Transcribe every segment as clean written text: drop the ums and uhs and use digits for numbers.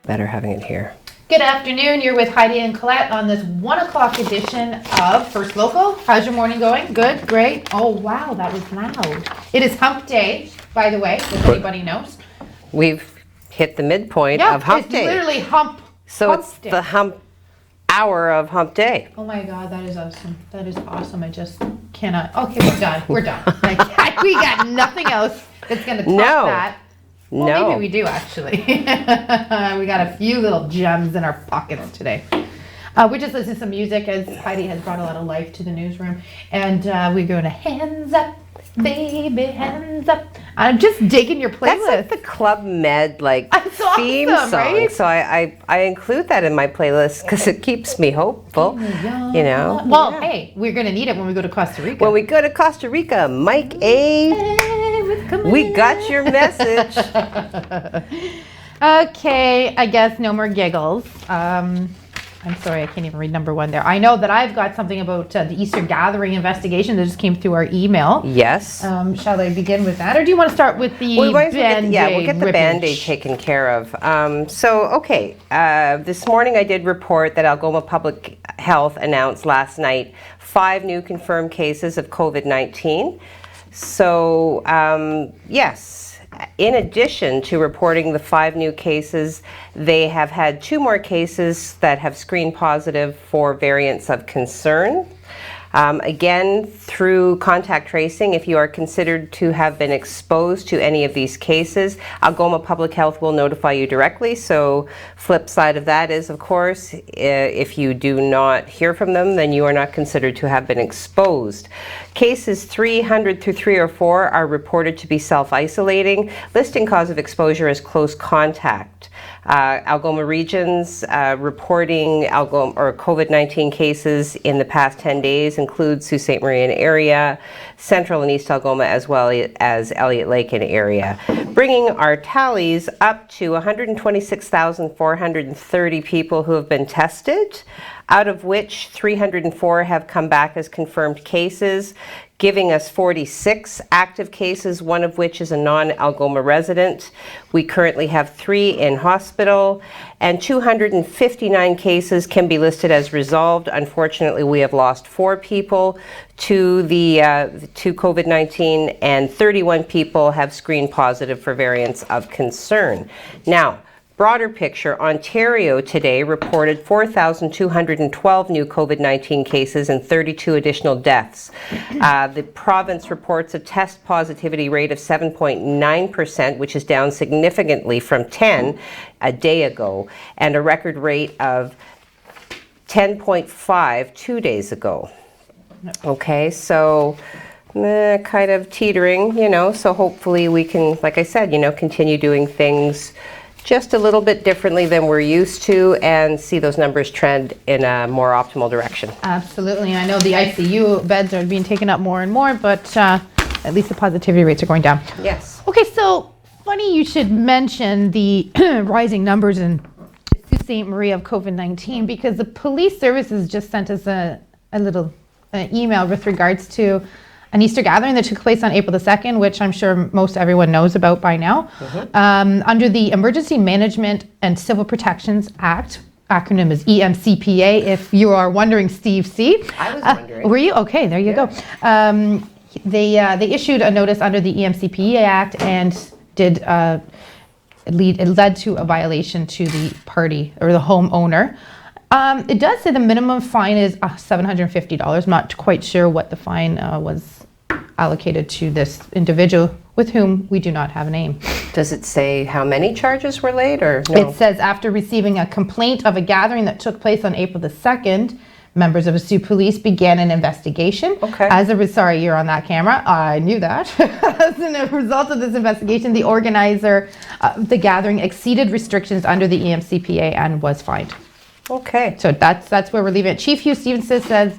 better having it here. Good afternoon. You're with Heidi and Colette on this 1 o'clock edition of First Local. How's your morning going? Good? Great? Oh, wow, that was loud. It is hump day, by the way, if anybody knows. We've hit the midpoint of hump day. It's literally hump day. The hump hour of hump day. Oh my God, that is awesome. That is awesome. I just cannot. Okay, we're done. We're done. We got nothing else that's going to top that. Well, maybe we do, actually. We got a few little gems in our pockets today. We just listened to some music as Heidi has brought a lot of life to the newsroom. And we're going to hands up, baby, hands up. I'm just digging your playlist. That's like the Club Med theme song. Right? So I include that in my playlist because it keeps me hopeful, you know. Well, hey, we're going to need it when we go to Costa Rica. When we go to Costa Rica, Mike A., we got your message. Okay, I guess no more giggles. I'm sorry, I can't even read number one there. I know that I've got something about the Easter gathering investigation that just came through our email. Yes. Shall I begin with that, or do you want to start with the Band-Aid? We'll get the Band-Aid taken care of. This morning I did report that Algoma Public Health announced last night 5 new confirmed cases of COVID-19. So, yes, in addition to reporting the 5 new cases, they have had 2 more cases that have screened positive for variants of concern. Again, through contact tracing, if you are considered to have been exposed to any of these cases, Algoma Public Health will notify you directly. So flip side of that is, of course, if you do not hear from them, then you are not considered to have been exposed. Cases 300 through 304 are reported to be self-isolating, listing cause of exposure as close contact. Algoma regions reporting COVID-19 cases in the past 10 days include Sault Ste. Marie and area, Central and East Algoma, as well as Elliott Lake and area, bringing our tallies up to 126,430 people who have been tested, out of which 304 have come back as confirmed cases, giving us 46 active cases, one of which is a non-Algoma resident. We currently have 3 in hospital, and 259 cases can be listed as resolved. Unfortunately, we have lost 4 people to COVID-19, and 31 people have screened positive for variants of concern. Now, broader picture, Ontario today reported 4,212 new COVID-19 cases and 32 additional deaths. The province reports a test positivity rate of 7.9%, which is down significantly from 10 a day ago, and a record rate of 10.5 2 days ago. Okay, so kind of teetering, so hopefully we can, like I said, continue doing things just a little bit differently than we're used to and see those numbers trend in a more optimal direction. Absolutely. I know the ICU beds are being taken up more and more, but at least the positivity rates are going down. Yes. Okay, so funny you should mention the rising numbers in Sault Ste. Marie of COVID-19, because the police services just sent us a little email with regards to an Easter gathering that took place on April the 2nd, which I'm sure most everyone knows about by now. Under the Emergency Management and Civil Protections Act, acronym is EMCPA, if you are wondering, Steve C. I was wondering. Were you? Okay, there you go. They issued a notice under the EMCPA Act, and it led to a violation to the party or the homeowner. It does say the minimum fine is $750. I'm not quite sure what the fine was allocated to this individual, with whom we do not have a name. Does it say how many charges were laid, or no? It says after receiving a complaint of a gathering that took place on April the 2nd, members of the Sault Police began an investigation. Okay. Sorry, you're on that camera. I knew that. As a result of this investigation, the organizer of the gathering exceeded restrictions under the EMCPA and was fined. Okay. So that's where we're leaving it. Chief Hugh Stevenson says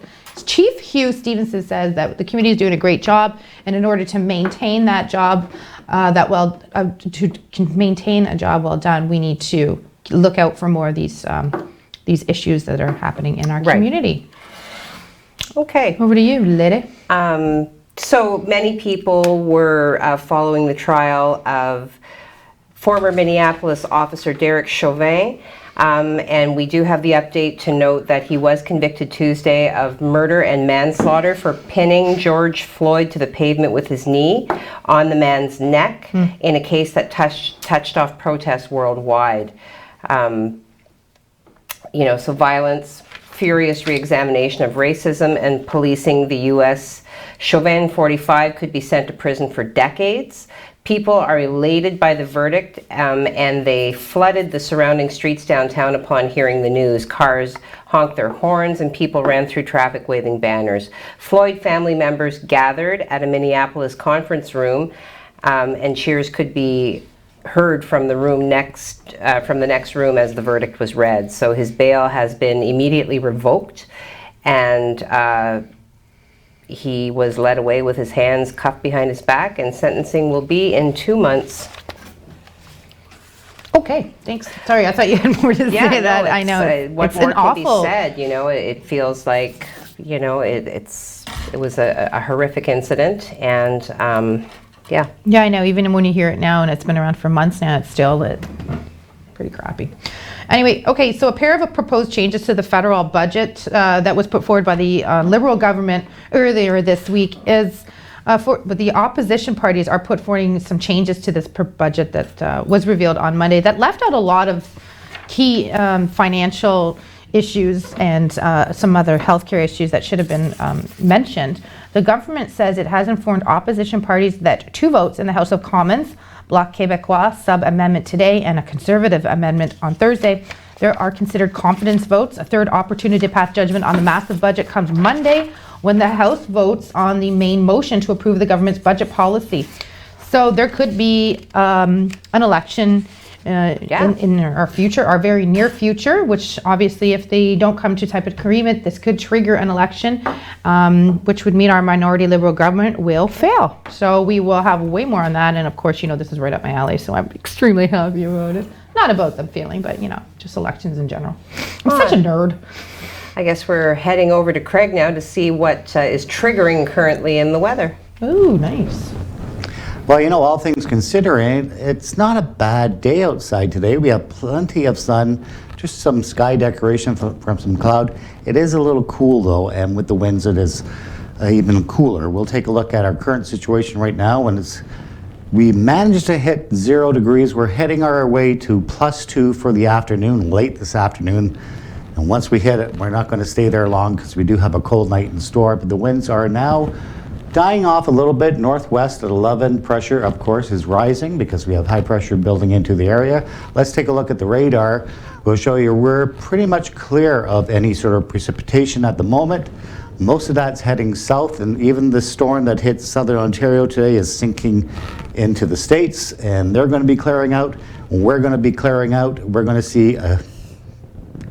that the community is doing a great job, and in order to maintain that job, maintain a job well done, we need to look out for more of these issues that are happening in our community. Okay. Over to you, Liddy. So many people were following the trial of former Minneapolis officer Derek Chauvin. And we do have the update to note that he was convicted Tuesday of murder and manslaughter for pinning George Floyd to the pavement with his knee on the man's neck in a case that touched off protests worldwide. So violence, furious re-examination of racism and policing the U.S. Chauvin, 45, could be sent to prison for decades. People are elated by the verdict, and they flooded the surrounding streets downtown upon hearing the news. Cars honked their horns and people ran through traffic waving banners. Floyd family members gathered at a Minneapolis conference room, and cheers could be heard from the next room as the verdict was read. So his bail has been immediately revoked, and he was led away with his hands cuffed behind his back, and sentencing will be in 2 months. Okay, thanks. Sorry, I thought you had more to say that. I know. What more can be said? It feels like, it was a horrific incident, and yeah. Yeah, I know. Even when you hear it now, and it's been around for months now, it's still pretty crappy. Anyway, okay, so a pair of proposed changes to the federal budget that was put forward by the Liberal government earlier this week is but the opposition parties are put forward some changes to this budget that was revealed on Monday that left out a lot of key financial issues and some other healthcare issues that should have been mentioned. The government says it has informed opposition parties that 2 votes in the House of Commons, Bloc Québécois sub-amendment today and a Conservative amendment on Thursday, there are considered confidence votes. A third opportunity to pass judgment on the massive budget comes Monday when the House votes on the main motion to approve the government's budget policy. So there could be an election in our future, our very near future, which obviously if they don't come to type of agreement, this could trigger an election, which would mean our minority Liberal government will fail. So we will have way more on that. And of course, this is right up my alley, so I'm extremely happy about it. Not about them failing, but just elections in general. I'm such a nerd. I guess we're heading over to Craig now to see what is triggering currently in the weather. Ooh, nice. Well, all things considering, it's not a bad day outside today. We have plenty of sun, just some sky decoration from some cloud. It is a little cool though, and with the winds it is even cooler. We'll take a look at our current situation right now when we managed to hit 0 degrees. We're heading our way to +2 for the afternoon, late this afternoon. And once we hit it, we're not going to stay there long because we do have a cold night in store. But the winds are now dying off a little bit. Northwest at 11. Pressure, of course, is rising because we have high pressure building into the area. Let's take a look at the radar. We'll show you we're pretty much clear of any sort of precipitation at the moment. Most of that's heading south, and even the storm that hit southern Ontario today is sinking into the States, and they're going to be clearing out. We're going to be clearing out. We're going to see a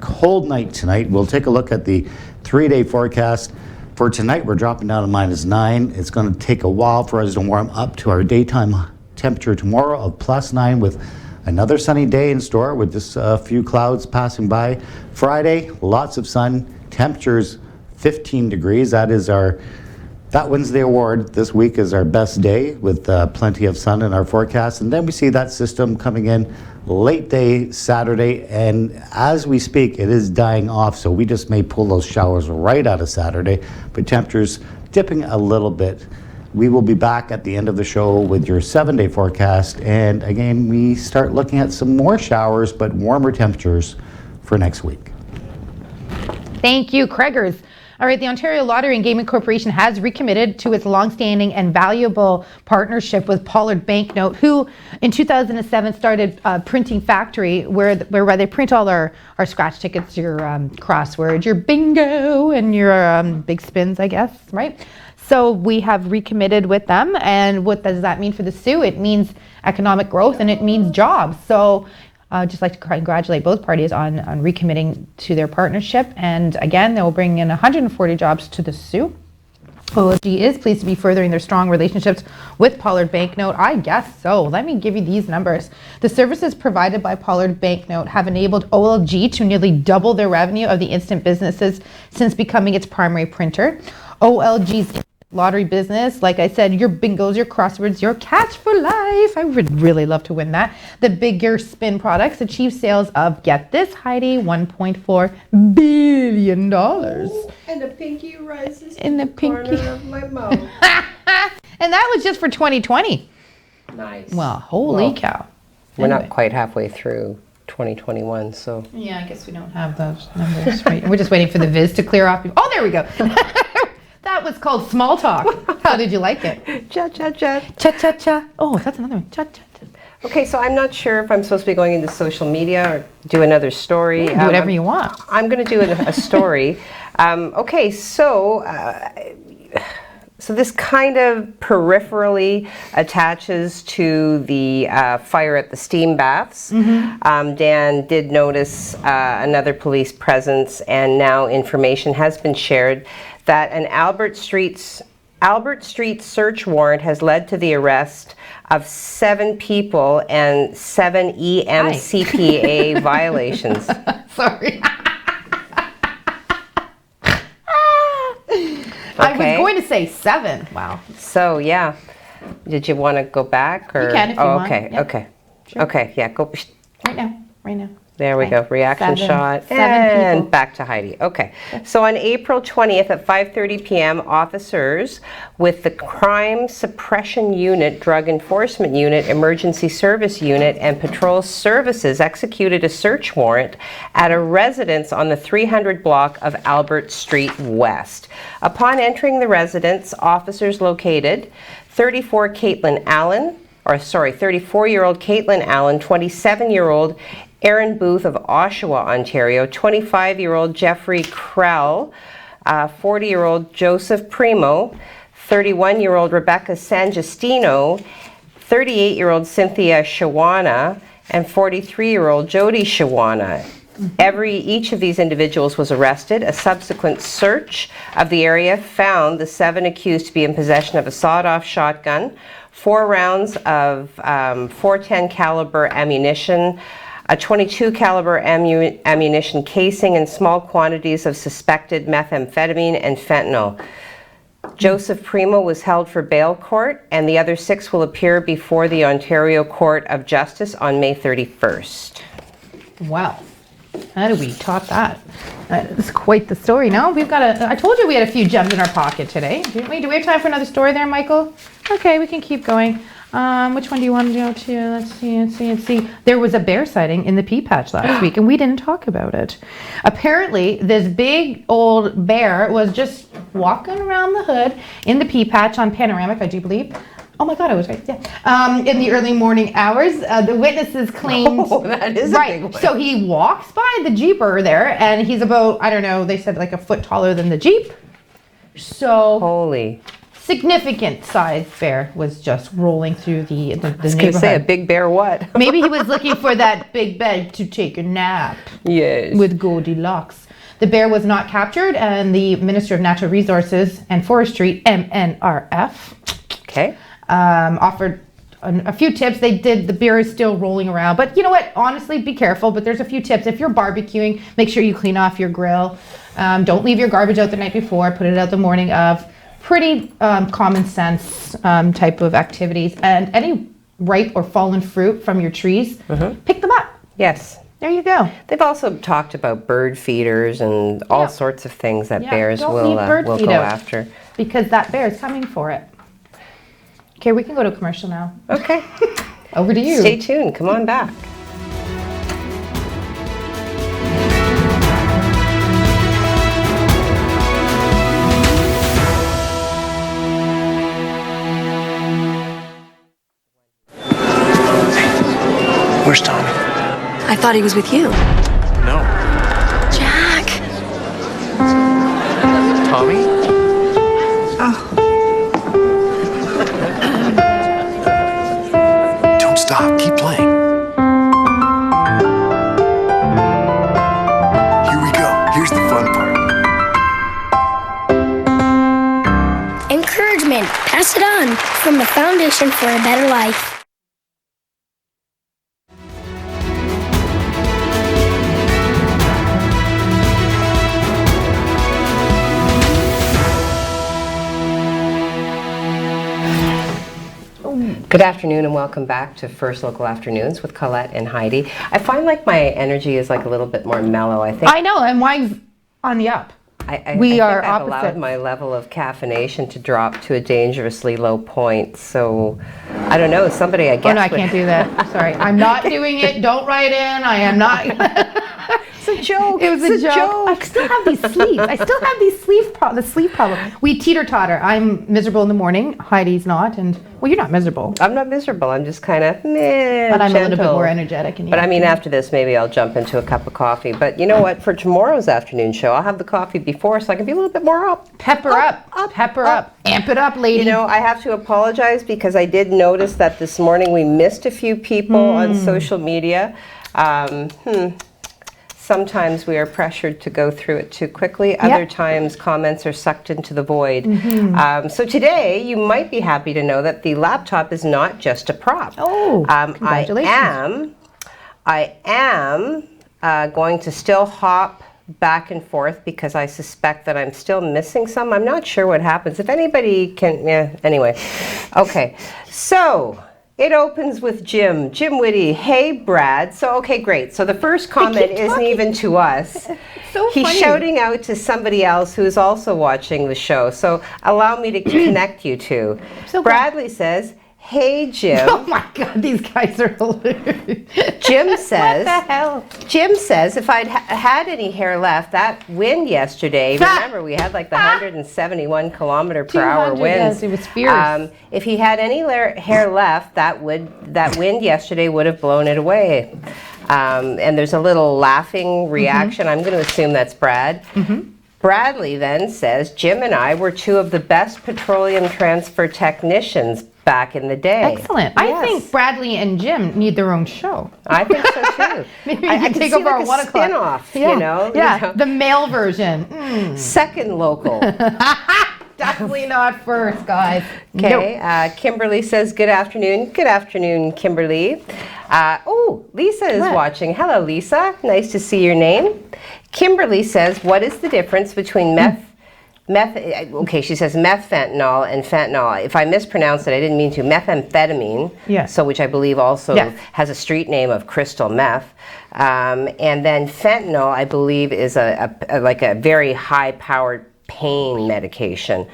cold night tonight. We'll take a look at the 3-day forecast. For tonight, we're dropping down to -9. It's going to take a while for us to warm up to our daytime temperature tomorrow of +9 with another sunny day in store with just a few clouds passing by. Friday, lots of sun, temperatures 15 degrees. That wins the award. This week is our best day with plenty of sun in our forecast. And then we see that system coming in late day Saturday. And as we speak, it is dying off. So we just may pull those showers right out of Saturday, but temperatures dipping a little bit. We will be back at the end of the show with your 7-day forecast. And again, we start looking at some more showers, but warmer temperatures for next week. Thank you, Craigers. All right, the Ontario Lottery and Gaming Corporation has recommitted to its longstanding and valuable partnership with Pollard Banknote, who in 2007 started Printing Factory, where they print all our scratch tickets, your crosswords, your bingo, and your big spins, I guess, right? So we have recommitted with them, and what does that mean for the Sioux? It means economic growth and it means jobs. So just like to congratulate both parties on recommitting to their partnership. And again, they will bring in 140 jobs to the Sioux. OLG is pleased to be furthering their strong relationships with Pollard Banknote. I guess so. Let me give you these numbers. The services provided by Pollard Banknote have enabled OLG to nearly double their revenue of the instant businesses since becoming its primary printer. OLG's lottery business. Like I said, your bingos, your crosswords, your catch for life. I would really love to win that. The bigger spin products achieve sales of, get this, Heidi, $1.4 billion. And the pinky rises In the pinky. corner of my mouth. And that was just for 2020. Nice. Well, holy cow. We're Anyway. not quite halfway through 2021, so. Yeah, I guess we don't have those numbers. Right? We're just waiting for the viz to clear off. Oh, there we go. That was called small talk. How did you like it? Cha cha cha. Cha cha cha. Oh, that's another one. Cha cha cha. Okay, so I'm not sure if I'm supposed to be going into social media or do another story. Do whatever you want. I'm going to do a story. Okay, so this kind of peripherally attaches to the fire at the steam baths. Dan did notice another police presence, and now information has been shared that an Albert Street search warrant has led to the arrest of 7 people and 7 EMCPA violations. Sorry. I was going to say 7. Wow. So yeah, did you want to go back or? You can if you want. Okay, Yep. okay, Sure. okay. Yeah, go. Right now. There we go. Reaction 7 shot. 7 And people. back to Heidi. Okay. So on April 20th at 5:30 p.m., officers with the Crime Suppression Unit, Drug Enforcement Unit, Emergency Service Unit, and Patrol Services executed a search warrant at a residence on the 300 block of Albert Street West. Upon entering the residence, officers located 34-year-old Caitlin Allen, 27-year-old Aaron Booth of Oshawa, Ontario, 25-year-old Jeffrey Krell, 40-year-old Joseph Primo, 31-year-old Rebecca Sangiustino, 38-year-old Cynthia Shawana, and 43-year-old Jody Shawana. Each of these individuals was arrested. A subsequent search of the area found the 7 accused to be in possession of a sawed-off shotgun, 4 rounds of .410 caliber ammunition, a .22 caliber ammunition casing, and small quantities of suspected methamphetamine and fentanyl. Joseph Primo was held for bail court, and the other 6 will appear before the Ontario Court of Justice on May 31st. Wow. How do we top that? It's quite the story. No, I told you we had a few gems in our pocket today, didn't we? Do we have time for another story there, Michael? Okay, we can keep going. Which one do you want to go to? Let's see. There was a bear sighting in the pea patch last week, and we didn't talk about it. Apparently, this big old bear was just walking around the hood in the pea patch on Panoramic, I do believe. Oh my God, I was right. Yeah. In the early morning hours, the witnesses claimed. Oh, that is a big one. So he walks by the Jeeper there, and he's about, I don't know, they said like a foot taller than the Jeep. So Holy. significant sized bear was just rolling through the I was going to neighborhood. say, a big bear what? Maybe he was looking for that big bed to take a nap Yes. with Goldilocks. The bear was not captured, and the Minister of Natural Resources and Forestry, MNRF, Okay. offered a few tips. The beer is still rolling around, but you know what, honestly, be careful. But there's a few tips. If you're barbecuing, make sure you clean off your grill. Don't leave your garbage out the night before, put it out the morning of. Pretty common sense type of activities. And any ripe or fallen fruit from your trees, pick them up. Yes. There you go. They've also talked about bird feeders and all Yeah. sorts of things that Yeah, bears don't will leave bird go feed out. after. Because that bear is coming for it. Okay, we can go to commercial now. Okay. Over to you. Stay tuned. Come on back. Where's Tommy? I thought he was with you. No. Jack. Tommy? Don't stop. Keep playing. Here we go. Here's the fun part. Encouragement. Pass it on from the Foundation for a Better Life. Good afternoon and welcome back to First Local Afternoons with Colette and Heidi. I find like my energy is like a little bit more mellow. I think I know, and mine's on the up. I We think are I've allowed opposite. my level of caffeination to drop to a dangerously low point. So I don't know. Somebody I guess. Oh no, I would- can't do that. Sorry, I'm not doing it. Don't write in. I am not. It's a joke. It was It's a joke. I still have these sleeves. I still have these the sleeve problem. We teeter-totter. I'm miserable in the morning. Heidi's not, and well, you're not miserable, I'm not miserable. I'm just kind of meh. but I'm a little bit gentle. more energetic. In the But I mean, afternoon. after this, maybe I'll jump into a cup of coffee. But you know what? For tomorrow's afternoon show, I'll have the coffee before so I can be a little bit more up. pepper up, amp it up, lady. You know, I have to apologize because I did notice that this morning we missed a few people on social media. Sometimes we are pressured to go through it too quickly. Other times comments are sucked into the void. So today you might be happy to know that the laptop is not just a prop. Oh, congratulations. I am going to still hop back and forth because I suspect that I'm still missing some. I'm not sure what happens. If anybody can, anyway. Okay, so it opens with Jim Whitty. Hey, Brad. So, okay, great. So the first comment isn't even to us. So He's funny. shouting out to somebody else who is also watching the show. So allow me to connect you two. So Bradley says, hey, Jim. Oh my God, these guys are hilarious. Jim says, What the hell? Jim says, if I'd had any hair left, that wind yesterday, remember we had like the 171 kilometer per hour 200, winds. yes, it was fierce. If he had any hair left, that wind yesterday would have blown it away. And there's a little laughing reaction. I'm going to assume that's Brad. Bradley then says, Jim and I were two of the best petroleum transfer technicians back in the day. Excellent. I Yes. think Bradley and Jim need their own show. I think so too. Maybe I you can can take see over like our a 1 o'clock. spin-off, Yeah. you know? Yeah, the male version. Second local. Definitely not first, guys. Okay, Kimberly says, good afternoon. Good afternoon, Kimberly. Lisa is What? watching. Hello, Lisa. Nice to see your name. Kimberly says, what is the difference between she says methfentanyl and fentanyl. If I mispronounced it, I didn't mean to. Methamphetamine, Yes. so which I believe also Yes. has a street name of crystal meth. And then fentanyl, I believe, is like a very high-powered pain medication,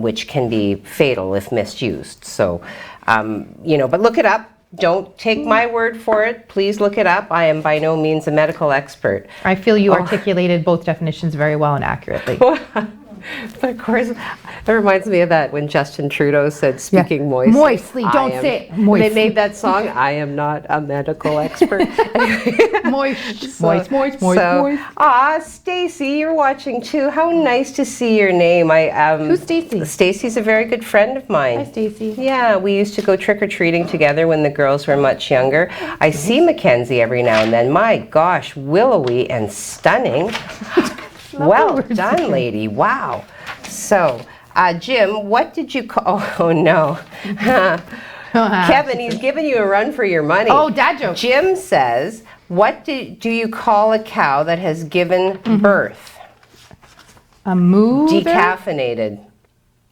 which can be fatal if misused. So, but look it up. Don't take my word for it. Please look it up. I am by no means a medical expert. I feel you articulated both definitions very well and accurately. But of course, that reminds me of that when Justin Trudeau said, speaking moist. Moistly, don't say it. Moistly. They made that song, I am not a medical expert. Moist. Stacy, you're watching too. How nice to see your name. Who's Stacy? Stacy's a very good friend of mine. Hi, Stacy. Yeah, we used to go trick-or-treating together when the girls were much younger. I see Mackenzie every now and then. My gosh, willowy and stunning. Well done, lady. Wow. So, Jim, what did you call... Oh, no. Kevin, he's giving you a run for your money. Oh, dad joke. Jim says, what do you call a cow that has given birth? A moo. Decaffeinated.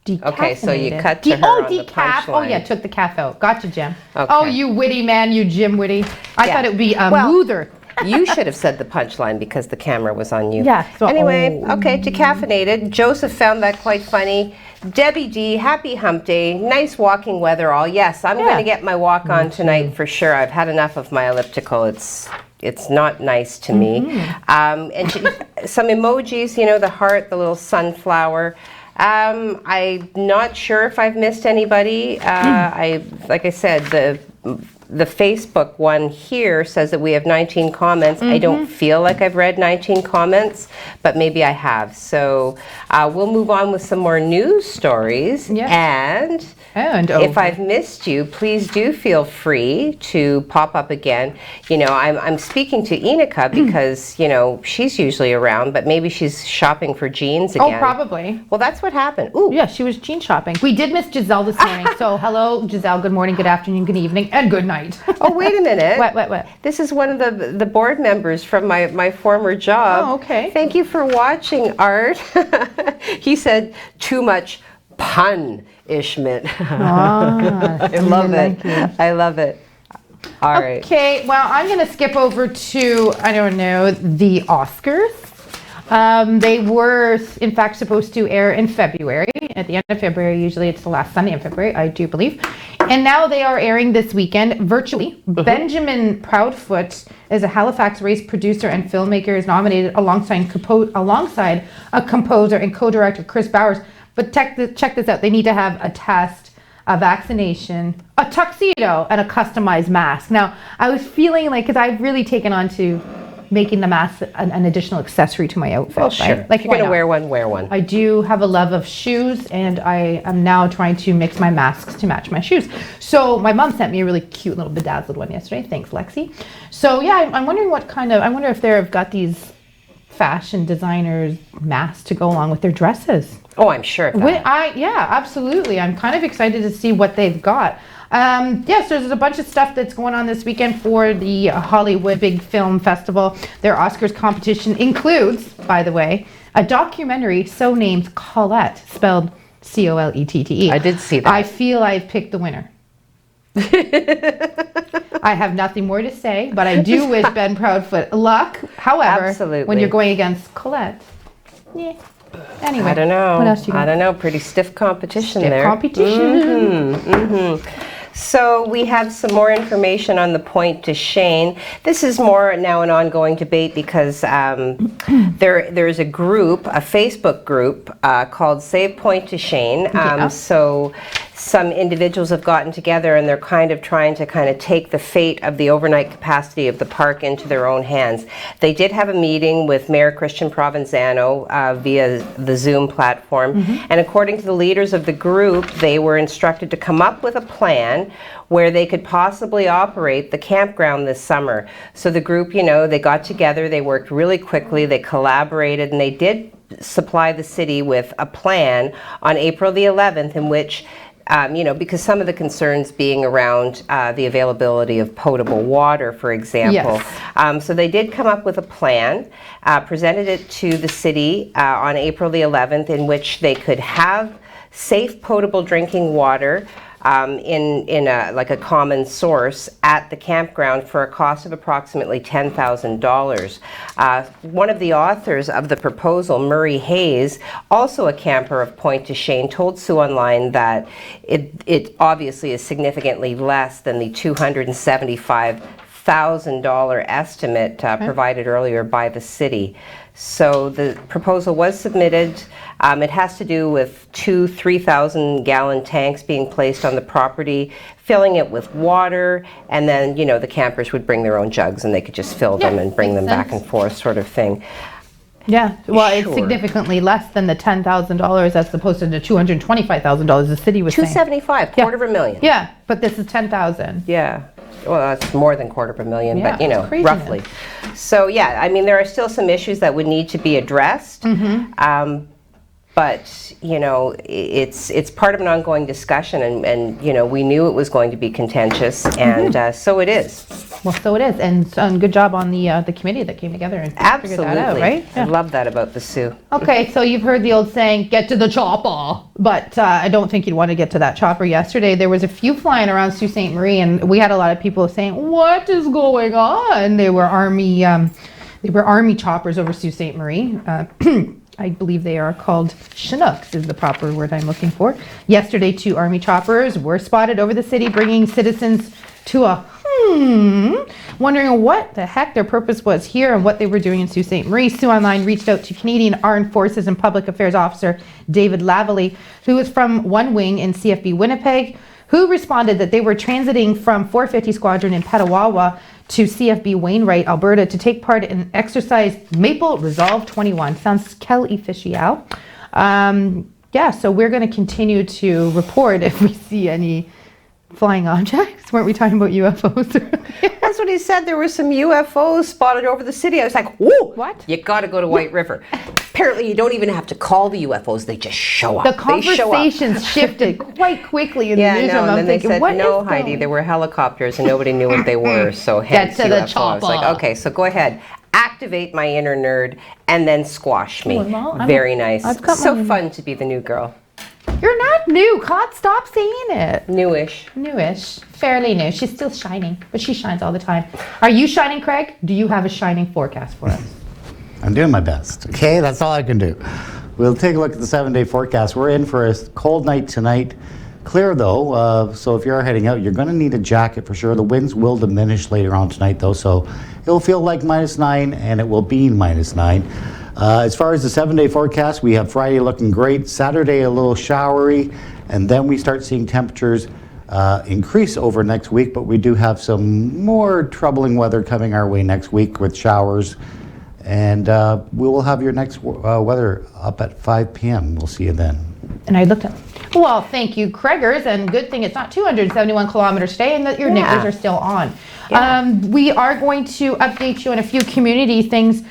Okay, so you cut to her on the decaf. Oh, yeah, punchline. took the calf out. Gotcha, Jim. Okay. Oh, you witty man, you Jim Witty. I Yeah. thought it would be a Well, moother. You should have said the punchline because the camera was on you. Yeah, so- Anyway, okay, decaffeinated. Joseph found that quite funny. Debbie D, happy hump day. Nice walking weather all. Yes, I'm going to get my walk on tonight for sure. I've had enough of my elliptical. It's not nice to me. And some emojis, the heart, the little sunflower. I'm not sure if I've missed anybody. Like I said, the Facebook one here says that we have 19 comments. I don't feel like I've read 19 comments, but maybe I have. So we'll move on with some more news stories. Yes. And if I've missed you, please do feel free to pop up again. I'm speaking to Enika because, she's usually around, but maybe she's shopping for jeans again. Oh, probably. Well, that's what happened. Ooh. Yeah, she was jean shopping. We did miss Giselle this morning. So hello, Giselle. Good morning, good afternoon, good evening, and good night. Oh, wait a minute. What? This is one of the board members from my former job. Oh, okay. Thank you for watching, Art. He said, too much punishment. Ah, I love like it. I love it. All right. Okay, well, I'm going to skip over to, I don't know, the Oscars. They were, in fact, supposed to air in February, at the end of February. Usually it's the last Sunday in February, I do believe. And now they are airing this weekend virtually. Benjamin Proudfoot is a Halifax-raised producer and filmmaker, is nominated alongside a composer and co-director, Chris Bowers. But check this out. They need to have a test, a vaccination, a tuxedo, and a customized mask. Now, I was feeling like, because I've really taken on to making the mask an additional accessory to my outfit. Well, sure. Right? Like, if you're going to wear one, wear one. I do have a love of shoes, and I am now trying to mix my masks to match my shoes. So my mom sent me a really cute little bedazzled one yesterday. Thanks, Lexi. So yeah, I'm wondering I wonder if they've got these fashion designers masks to go along with their dresses. Oh, I'm sure of that. Yeah, absolutely. I'm kind of excited to see what they've got. Yes, there's a bunch of stuff that's going on this weekend for the Hollywood Big Film Festival. Their Oscars competition includes, by the way, a documentary so named Colette, spelled Colette. I did see that. I feel I've picked the winner. I have nothing more to say, but I do wish Ben Proudfoot luck. However, Absolutely. when you're going against Colette, yeah. Anyway, I don't know. What else you got? I don't know. Pretty stiff competition there. Competition. So we have some more information on the Point to Shane. This is more now an ongoing debate because there's a group, a Facebook group called Save Point to Shane. So some individuals have gotten together and they're kind of trying to take the fate of the overnight capacity of the park into their own hands. They did have a meeting with Mayor Christian Provenzano via the Zoom platform, and according to the leaders of the group, they were instructed to come up with a plan where they could possibly operate the campground this summer. So the group, they got together, they worked really quickly, they collaborated, and they did supply the city with a plan on April the 11th in which because some of the concerns being around the availability of potable water, for example. Yes. So they did come up with a plan, presented it to the city on April the 11th, in which they could have safe potable drinking water in a common source at the campground for a cost of approximately $10,000. One of the authors of the proposal, Murray Hayes, also a camper of Point to Shane, told Sioux Online that it obviously is significantly less than the $275,000 estimate provided earlier by the city. So the proposal was submitted. It has to do with 2 3,000-gallon tanks being placed on the property, filling it with water, and then, the campers would bring their own jugs and they could just fill them and bring them back and forth, sort of thing. Yeah, well, Sure. it's significantly less than the $10,000 as opposed to the $225,000 the city was saying. $275,000, $250,000. Yeah, but this is $10,000. Yeah. Well, that's more than $250,000, Yeah, but it's craziness. roughly. So yeah, there are still some issues that would need to be addressed. But it's part of an ongoing discussion, and we knew it was going to be contentious, and so it is. Well, so it is, and good job on the committee that came together and figured that out, right? I love that about the Sioux. Okay, so you've heard the old saying, "Get to the chopper," but I don't think you'd want to get to that chopper. Yesterday, there was a few flying around Sault Ste. Marie, and we had a lot of people saying, "What is going on?" They were army choppers over Sault Ste. Marie. I believe they are called Chinooks is the proper word I'm looking for. Yesterday, 2 army choppers were spotted over the city, bringing citizens to a wondering what the heck their purpose was here and what they were doing in Sault Ste. Marie. Sioux Online reached out to Canadian Armed Forces and Public Affairs Officer David Lavallee, who is from One Wing in CFB Winnipeg, who responded that they were transiting from 450 Squadron in Petawawa to CFB Wainwright, Alberta, to take part in exercise Maple Resolve 21. Sounds quel official. So we're going to continue to report if we see any flying objects. Weren't we talking about UFOs? That's what he said. There were some UFOs spotted over the city. I was like, whoa, what? You got to go to White River. Apparently, you don't even have to call the UFOs. They just show up. The conversations shifted quite quickly in the newsroom. And then they said, no, is Heidi, there were helicopters and nobody knew what they were. So hence Get to the UFO. chopper. I was like, okay, so go ahead. Activate my inner nerd and then squash me. Well, Very nice. I've got so fun to be the new girl. You're not new. Stop saying it. Newish. Newish. Fairly new. She's still shining, but she shines all the time. Are you shining, Craig? Do you have a shining forecast for us? I'm doing my best. Okay, that's all I can do. We'll take a look at the 7-day forecast. We're in for a cold night tonight. Clear though, so if you're heading out, you're going to need a jacket for sure. The winds will diminish later on tonight though, so it'll feel like -9 and it will be -9. As far as the 7-day forecast, we have Friday looking great, Saturday a little showery, and then we start seeing temperatures increase over next week, but we do have some more troubling weather coming our way next week with showers. And we will have your next weather up at 5 p.m. We'll see you then. And I looked up. Well, thank you, Craigers, and good thing it's not 271 kilometers today and that your knickers are still on. Yeah. We are going to update you on a few community things.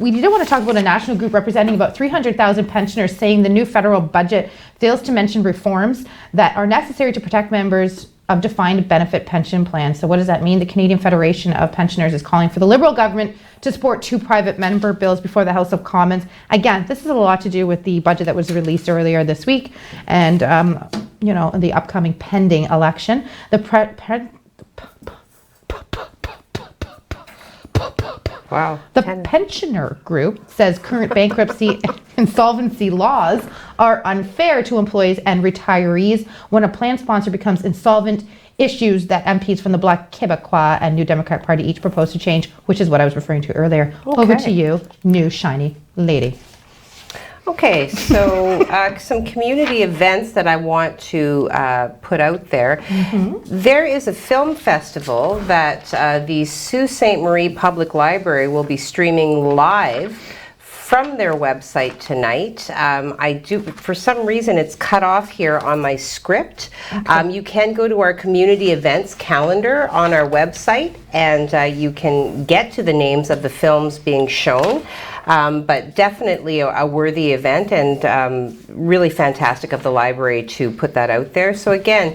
We did want to talk about a national group representing about 300,000 pensioners saying the new federal budget fails to mention reforms that are necessary to protect members of defined benefit pension plans. So what does that mean? The Canadian Federation of Pensioners is calling for the Liberal government to support 2 private member bills before the House of Commons. Again, this has a lot to do with the budget that was released earlier this week and, the upcoming pending election. The pensioner group says current bankruptcy and insolvency laws are unfair to employees and retirees when a plan sponsor becomes insolvent, issues that MPs from the Bloc Québécois and New Democrat Party each propose to change, which is what I was referring to earlier. Okay. Over to you, new shiny lady. Okay, so some community events that I want to put out there. There is a film festival that the Sault Ste. Marie Public Library will be streaming live from their website tonight. For some reason it's cut off here on my script. You can go to our community events calendar on our website and you can get to the names of the films being shown. But definitely a worthy event and really fantastic of the library to put that out there. So again,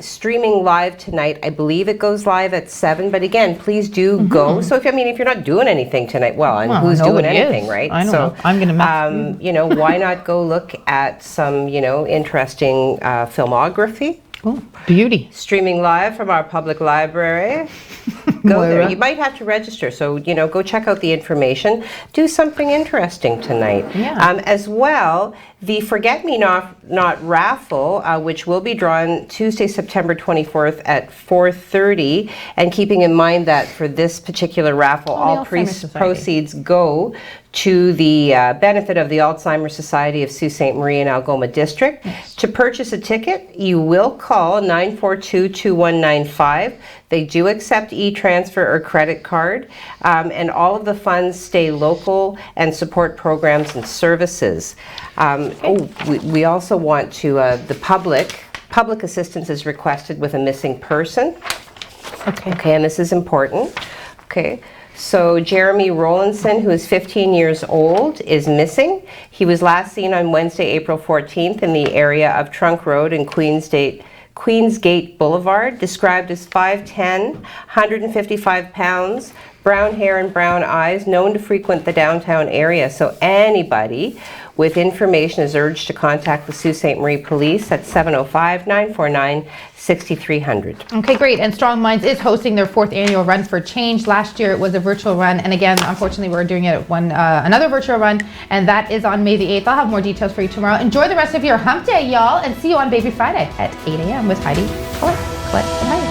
streaming live tonight. I believe it goes live at 7, but again, please do go. So if you're not doing anything tonight, who's doing anything, right? I don't so know. I'm going to why not go look at some, interesting filmography? Oh, beauty. Streaming live from our public library. Go there. You might have to register, so go check out the information. Do something interesting tonight. Yeah. As well, the Forget Me Not Raffle, which will be drawn Tuesday, September 24th at 4:30, and keeping in mind that for this particular raffle, all proceeds go to the benefit of the Alzheimer's Society of Sault Ste. Marie and Algoma District. Yes. To purchase a ticket, you will call 942-2195. They do accept e-transfer or credit card, and all of the funds stay local and support programs and services. We also want to, the public assistance is requested with a missing person. Okay, and this is important. Okay. So Jeremy Rowlandson, who is 15 years old, is missing. He was last seen on Wednesday, April 14th in the area of Trunk Road and Queensgate Boulevard, described as 5'10", 155 pounds, brown hair and brown eyes, known to frequent the downtown area. So anybody with information is urged to contact the Sault Ste. Marie Police at 705-949-6300. Okay, great. And Strong Minds is hosting their 4th annual Run for Change. Last year it was a virtual run, and again, unfortunately, we're doing it at another virtual run, and that is on May the 8th. I'll have more details for you tomorrow. Enjoy the rest of your hump day, y'all, and see you on Baby Friday at 8 a.m. with Heidi, Colette, and Heidi.